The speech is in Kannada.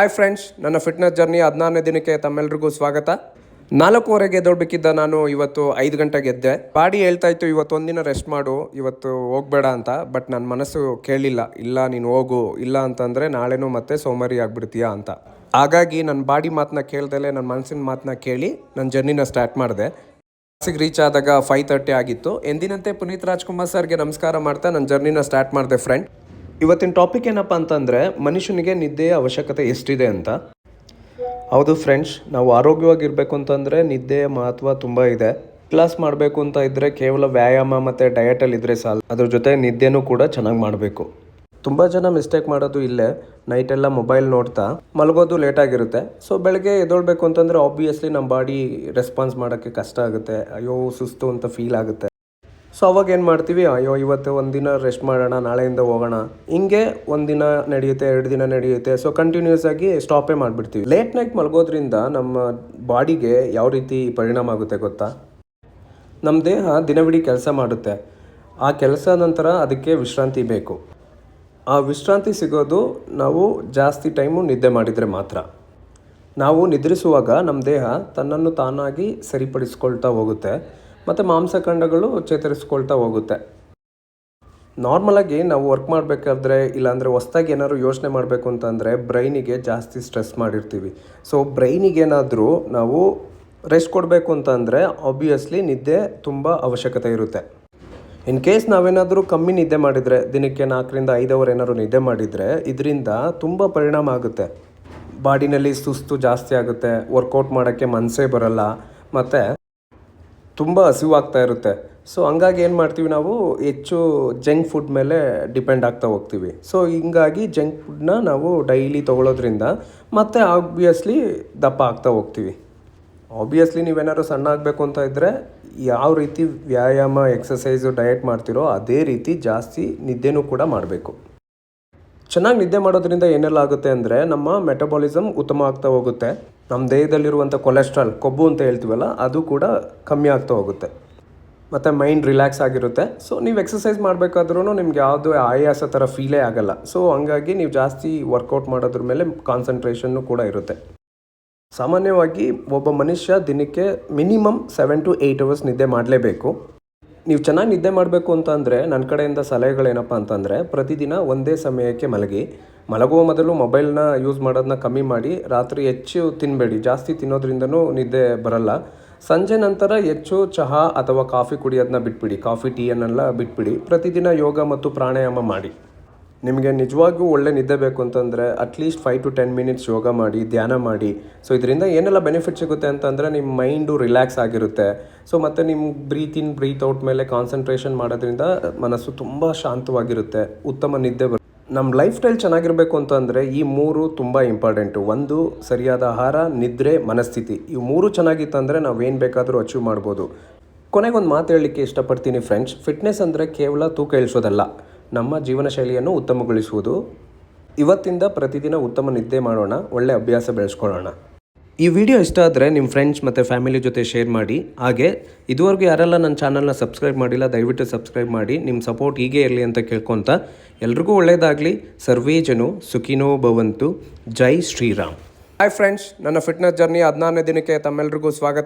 ಹಾಯ್ ಫ್ರೆಂಡ್ಸ್, ನನ್ನ ಫಿಟ್ನೆಸ್ ಜರ್ನಿ 14ನೇ ದಿನಕ್ಕೆ ತಮ್ಮೆಲ್ಲರಿಗೂ ಸ್ವಾಗತ. 4:15ಗೆ ಎದ್ದೇಳಬೇಕಿದ್ದ ನಾನು ಇವತ್ತು 5 ಗಂಟೆಗೆ ಎದ್ದೆ. ಬಾಡಿ ಹೇಳ್ತಾ ಇತ್ತು ಇವತ್ತು ಒಂದಿನ ರೆಸ್ಟ್ ಮಾಡು, ಇವತ್ತು ಹೋಗಬೇಡ ಅಂತ. ಬಟ್ ನನ್ನ ಮನಸ್ಸು ಕೇಳಲಿಲ್ಲ. ಇಲ್ಲ ನೀನು ಹೋಗು, ಇಲ್ಲ ಅಂತಂದರೆ ನಾಳೆನೂ ಮತ್ತೆ ಸೋಮಾರಿ ಆಗಿಬಿಡ್ತೀಯಾ ಅಂತ. ಹಾಗಾಗಿ ನನ್ನ ಬಾಡಿ ಮಾತನ್ನ ಕೇಳ್ದಲೇ ನನ್ನ ಮನಸ್ಸಿನ ಮಾತನ್ನ ಕೇಳಿ ನನ್ನ ಜರ್ನಿನ ಸ್ಟಾರ್ಟ್ ಮಾಡಿದೆ. ರೀಚ್ ಆದಾಗ 5:30 ಆಗಿತ್ತು. ಎಂದಿನಂತೆ ಪುನೀತ್ ರಾಜ್ಕುಮಾರ್ ಸರ್ಗೆ ನಮಸ್ಕಾರ ಮಾಡ್ತಾ ನನ್ನ ಜರ್ನಿನ ಸ್ಟಾರ್ಟ್ ಮಾಡಿದೆ ಫ್ರೆಂಡ್. ಇವತ್ತಿನ ಟಾಪಿಕ್ ಏನಪ್ಪ ಅಂತಂದರೆ ಮನುಷ್ಯನಿಗೆ ನಿದ್ದೆಯ ಅವಶ್ಯಕತೆ ಎಷ್ಟಿದೆ ಅಂತ. ಹೌದು ಫ್ರೆಂಡ್ಸ್, ನಾವು ಆರೋಗ್ಯವಾಗಿರಬೇಕು ಅಂತಂದರೆ ನಿದ್ದೆಯ ಮಹತ್ವ ತುಂಬ ಇದೆ. ಕ್ಲಾಸ್ ಮಾಡಬೇಕು ಅಂತ ಇದ್ದರೆ ಕೇವಲ ವ್ಯಾಯಾಮ ಮತ್ತು ಡಯಟಲ್ಲಿ ಇದ್ದರೆ ಸಾಲ, ಅದ್ರ ಜೊತೆ ನಿದ್ದೆನೂ ಕೂಡ ಚೆನ್ನಾಗಿ ಮಾಡಬೇಕು. ತುಂಬ ಜನ ಮಿಸ್ಟೇಕ್ ಮಾಡೋದು ಇಲ್ಲೇ. ನೈಟೆಲ್ಲ ಮೊಬೈಲ್ ನೋಡ್ತಾ ಮಲಗೋದು ಲೇಟಾಗಿರುತ್ತೆ. ಸೊ ಬೆಳಗ್ಗೆ ಎದ್ದೇಳಬೇಕು ಅಂತಂದರೆ ಆಬ್ವಿಯಸ್ಲಿ ನಮ್ಮ ಬಾಡಿ ರೆಸ್ಪಾನ್ಸ್ ಮಾಡೋಕ್ಕೆ ಕಷ್ಟ ಆಗುತ್ತೆ. ಅಯ್ಯೋ ಸುಸ್ತು ಅಂತ ಫೀಲ್ ಆಗುತ್ತೆ. ಸೊ ಅವಾಗ ಏನು ಮಾಡ್ತೀವಿ, ಅಯ್ಯೋ ಇವತ್ತು ಒಂದಿನ ರೆಸ್ಟ್ ಮಾಡೋಣ, ನಾಳೆಯಿಂದ ಹೋಗೋಣ. ಹಿಂಗೆ ಒಂದಿನ ನಡೆಯುತ್ತೆ, 2 ದಿನ ನಡೆಯುತ್ತೆ. ಸೊ ಕಂಟಿನ್ಯೂಸ್ ಆಗಿ ಸ್ಟಾಪೇ ಮಾಡಿಬಿಡ್ತೀವಿ. ಲೇಟ್ ನೈಟ್ ಮಲಗೋದ್ರಿಂದ ನಮ್ಮ ಬಾಡಿಗೆ ಯಾವ ರೀತಿ ಪರಿಣಾಮ ಆಗುತ್ತೆ ಗೊತ್ತಾ? ನಮ್ಮ ದೇಹ ದಿನವಿಡೀ ಕೆಲಸ ಮಾಡುತ್ತೆ. ಆ ಕೆಲಸ ನಂತರ ಅದಕ್ಕೆ ವಿಶ್ರಾಂತಿ ಬೇಕು. ಆ ವಿಶ್ರಾಂತಿ ಸಿಗೋದು ನಾವು ಜಾಸ್ತಿ ಟೈಮು ನಿದ್ದೆ ಮಾಡಿದರೆ ಮಾತ್ರ. ನಾವು ನಿದ್ರಿಸುವಾಗ ನಮ್ಮ ದೇಹ ತನ್ನನ್ನು ತಾನಾಗಿ ಸರಿಪಡಿಸ್ಕೊಳ್ತಾ ಹೋಗುತ್ತೆ ಮತ್ತು ಮಾಂಸಖಂಡಗಳು ಚೇತರಿಸ್ಕೊಳ್ತಾ ಹೋಗುತ್ತೆ. ನಾರ್ಮಲಾಗಿ ನಾವು ವರ್ಕ್ ಮಾಡಬೇಕಾದ್ರೆ ಇಲ್ಲಾಂದರೆ ಹೊಸ್ದಾಗಿ ಏನಾದ್ರು ಯೋಚನೆ ಮಾಡಬೇಕು ಅಂತಂದರೆ ಬ್ರೈನಿಗೆ ಜಾಸ್ತಿ ಸ್ಟ್ರೆಸ್ ಮಾಡಿರ್ತೀವಿ. ಸೊ ಬ್ರೈನಿಗೇನಾದರೂ ನಾವು ರೆಸ್ಟ್ ಕೊಡಬೇಕು ಅಂತಂದರೆ ಆಬ್ವಿಯಸ್ಲಿ ನಿದ್ದೆ ತುಂಬ ಅವಶ್ಯಕತೆ ಇರುತ್ತೆ. ಇನ್ ಕೇಸ್ ನಾವೇನಾದರೂ ಕಮ್ಮಿ ನಿದ್ದೆ ಮಾಡಿದರೆ, ದಿನಕ್ಕೆ 4ರಿಂದ 5 ಅವರ್ ಏನಾದ್ರು ನಿದ್ದೆ ಮಾಡಿದರೆ ಇದರಿಂದ ತುಂಬ ಪರಿಣಾಮ ಆಗುತ್ತೆ. ಬಾಡಿನಲ್ಲಿ ಸುಸ್ತು ಜಾಸ್ತಿ ಆಗುತ್ತೆ, ವರ್ಕೌಟ್ ಮಾಡೋಕ್ಕೆ ಮನಸ್ಸೇ ಬರಲ್ಲ ಮತ್ತು ತುಂಬ ಹಸಿವಾಗ್ತಾ ಇರುತ್ತೆ. ಸೊ ಹಂಗಾಗಿ ಏನು ಮಾಡ್ತೀವಿ, ನಾವು ಹೆಚ್ಚು ಜಂಕ್ ಫುಡ್ ಮೇಲೆ ಡಿಪೆಂಡ್ ಆಗ್ತಾ ಹೋಗ್ತೀವಿ. ಸೊ ಹಿಂಗಾಗಿ ಜಂಕ್ ಫುಡ್ನ ನಾವು ಡೈಲಿ ತೊಗೊಳೋದ್ರಿಂದ ಮತ್ತೆ ಆಬ್ವಿಯಸ್ಲಿ ದಪ್ಪ ಆಗ್ತಾ ಹೋಗ್ತೀವಿ. ಆಬ್ವಿಯಸ್ಲಿ ನೀವೇನಾದ್ರು ಸಣ್ಣ ಆಗಬೇಕು ಅಂತ ಇದ್ದರೆ ಯಾವ ರೀತಿ ವ್ಯಾಯಾಮ, ಎಕ್ಸಸೈಸು, ಡಯಟ್ ಮಾಡ್ತೀರೋ ಅದೇ ರೀತಿ ಜಾಸ್ತಿ ನಿದ್ದೆನೂ ಕೂಡ ಮಾಡಬೇಕು. ಚೆನ್ನಾಗಿ ನಿದ್ದೆ ಮಾಡೋದ್ರಿಂದ ಏನೆಲ್ಲ ಆಗುತ್ತೆ ಅಂದರೆ ನಮ್ಮ ಮೆಟಬಾಲಿಸಮ್ ಉತ್ತಮ ಆಗ್ತಾ ಹೋಗುತ್ತೆ. ನಮ್ಮ ದೇಹದಲ್ಲಿರುವಂಥ ಕೊಲೆಸ್ಟ್ರಾಲ್, ಕೊಬ್ಬು ಅಂತ ಹೇಳ್ತೀವಲ್ಲ, ಅದು ಕೂಡ ಕಮ್ಮಿ ಆಗ್ತಾ ಹೋಗುತ್ತೆ ಮತ್ತು ಮೈಂಡ್ ರಿಲ್ಯಾಕ್ಸ್ ಆಗಿರುತ್ತೆ. ಸೊ ನೀವು ಎಕ್ಸಸೈಸ್ ಮಾಡಬೇಕಾದ್ರೂ ನಿಮ್ಗೆ ಯಾವುದು ಆಯಾಸ ಥರ ಫೀಲೇ ಆಗೋಲ್ಲ. ಸೊ ಹಂಗಾಗಿ ನೀವು ಜಾಸ್ತಿ ವರ್ಕೌಟ್ ಮಾಡೋದ್ರ ಮೇಲೆ ಕಾನ್ಸಂಟ್ರೇಷನ್ನು ಕೂಡ ಇರುತ್ತೆ. ಸಾಮಾನ್ಯವಾಗಿ ಒಬ್ಬ ಮನುಷ್ಯ ದಿನಕ್ಕೆ ಮಿನಿಮಮ್ 7 to 8 ಅವರ್ಸ್ ನಿದ್ದೆ ಮಾಡಲೇಬೇಕು. ನೀವು ಚೆನ್ನಾಗಿ ನಿದ್ದೆ ಮಾಡಬೇಕು ಅಂತಂದರೆ ನನ್ನ ಕಡೆಯಿಂದ ಸಲಹೆಗಳೇನಪ್ಪ ಅಂತಂದರೆ, ಪ್ರತಿದಿನ ಒಂದೇ ಸಮಯಕ್ಕೆ ಮಲಗುವ ಮೊದಲು ಮೊಬೈಲ್ನ ಯೂಸ್ ಮಾಡೋದನ್ನ ಕಮ್ಮಿ ಮಾಡಿ. ರಾತ್ರಿ ಹೆಚ್ಚು ತಿನ್ನಬೇಡಿ, ಜಾಸ್ತಿ ತಿನ್ನೋದ್ರಿಂದನೂ ನಿದ್ದೆ ಬರಲ್ಲ. ಸಂಜೆ ನಂತರ ಹೆಚ್ಚು ಚಹಾ ಅಥವಾ ಕಾಫಿ ಕುಡಿಯೋದನ್ನ ಬಿಟ್ಬಿಡಿ, ಕಾಫಿ ಟೀಯನ್ನೆಲ್ಲ ಬಿಟ್ಬಿಡಿ. ಪ್ರತಿದಿನ ಯೋಗ ಮತ್ತು ಪ್ರಾಣಾಯಾಮ ಮಾಡಿ. ನಿಮಗೆ ನಿಜವಾಗೂ ಒಳ್ಳೆ ನಿದ್ದೆ ಬೇಕು ಅಂತಂದರೆ ಅಟ್ಲೀಸ್ಟ್ 5 to 10 ಮಿನಿಟ್ಸ್ ಯೋಗ ಮಾಡಿ, ಧ್ಯಾನ ಮಾಡಿ. ಸೊ ಇದರಿಂದ ಏನೆಲ್ಲ ಬೆನಿಫಿಟ್ ಸಿಗುತ್ತೆ ಅಂತಂದರೆ ನಿಮ್ಮ ಮೈಂಡು ರಿಲ್ಯಾಕ್ಸ್ ಆಗಿರುತ್ತೆ. ಸೊ ಮತ್ತು ನಿಮ್ಮ ಬ್ರೀತ್ ಇನ್ ಬ್ರೀತ್ ಔಟ್ ಮೇಲೆ ಕಾನ್ಸಂಟ್ರೇಷನ್ ಮಾಡೋದ್ರಿಂದ ಮನಸ್ಸು ತುಂಬ ಶಾಂತವಾಗಿರುತ್ತೆ, ಉತ್ತಮ ನಿದ್ದೆ ಬರುತ್ತೆ. ನಮ್ಮ ಲೈಫ್ ಸ್ಟೈಲ್ ಚೆನ್ನಾಗಿರಬೇಕು ಅಂತಂದರೆ ಈ 3 ತುಂಬ ಇಂಪಾರ್ಟೆಂಟು. 1 ಸರಿಯಾದ ಆಹಾರ, ನಿದ್ರೆ, ಮನಸ್ಥಿತಿ. ಈ 3 ಚೆನ್ನಾಗಿತ್ತಂದರೆ ನಾವೇನು ಬೇಕಾದರೂ ಅಚೀವ್ ಮಾಡ್ಬೋದು. ಕೊನೆಗೊಂದು ಮಾತು ಹೇಳಲಿಕ್ಕೆ ಇಷ್ಟಪಡ್ತೀನಿ ಫ್ರೆಂಡ್ಸ್. ಫಿಟ್ನೆಸ್ ಅಂದರೆ ಕೇವಲ ತೂಕ ಇಳಿಸೋದಲ್ಲ, ನಮ್ಮ ಜೀವನ ಶೈಲಿಯನ್ನು ಉತ್ತಮಗೊಳಿಸುವುದು. ಇವತ್ತಿಂದ ಪ್ರತಿದಿನ ಉತ್ತಮ ನಿದ್ದೆ ಮಾಡೋಣ, ಒಳ್ಳೆ ಅಭ್ಯಾಸ ಬೆಳೆಸ್ಕೊಳ್ಳೋಣ. ಈ ವಿಡಿಯೋ ಇಷ್ಟ ಆದರೆ ನಿಮ್ಮ ಫ್ರೆಂಡ್ಸ್ ಮತ್ತು ಫ್ಯಾಮಿಲಿ ಜೊತೆ ಶೇರ್ ಮಾಡಿ. ಹಾಗೆ ಇದುವರೆಗೂ ಯಾರೆಲ್ಲ ನನ್ನ ಚಾನಲ್ನ ಸಬ್ಸ್ಕ್ರೈಬ್ ಮಾಡಿಲ್ಲ, ದಯವಿಟ್ಟು ಸಬ್ಸ್ಕ್ರೈಬ್ ಮಾಡಿ. ನಿಮ್ಮ ಸಪೋರ್ಟ್ ಹೀಗೆ ಇರಲಿ ಅಂತ ಕೇಳ್ಕೊತ ಎಲ್ರಿಗೂ ಒಳ್ಳೆಯದಾಗಲಿ. ಸರ್ವೇ ಜನ ಸುಖಿನೋ ಭವಂತು. ಜೈ ಶ್ರೀರಾಮ್. ಹಾಯ್ ಫ್ರೆಂಡ್ಸ್, ನನ್ನ ಫಿಟ್ನೆಸ್ ಜರ್ನಿ 14ನೇ ದಿನಕ್ಕೆ ತಮ್ಮೆಲ್ಲರಿಗೂ ಸ್ವಾಗತ.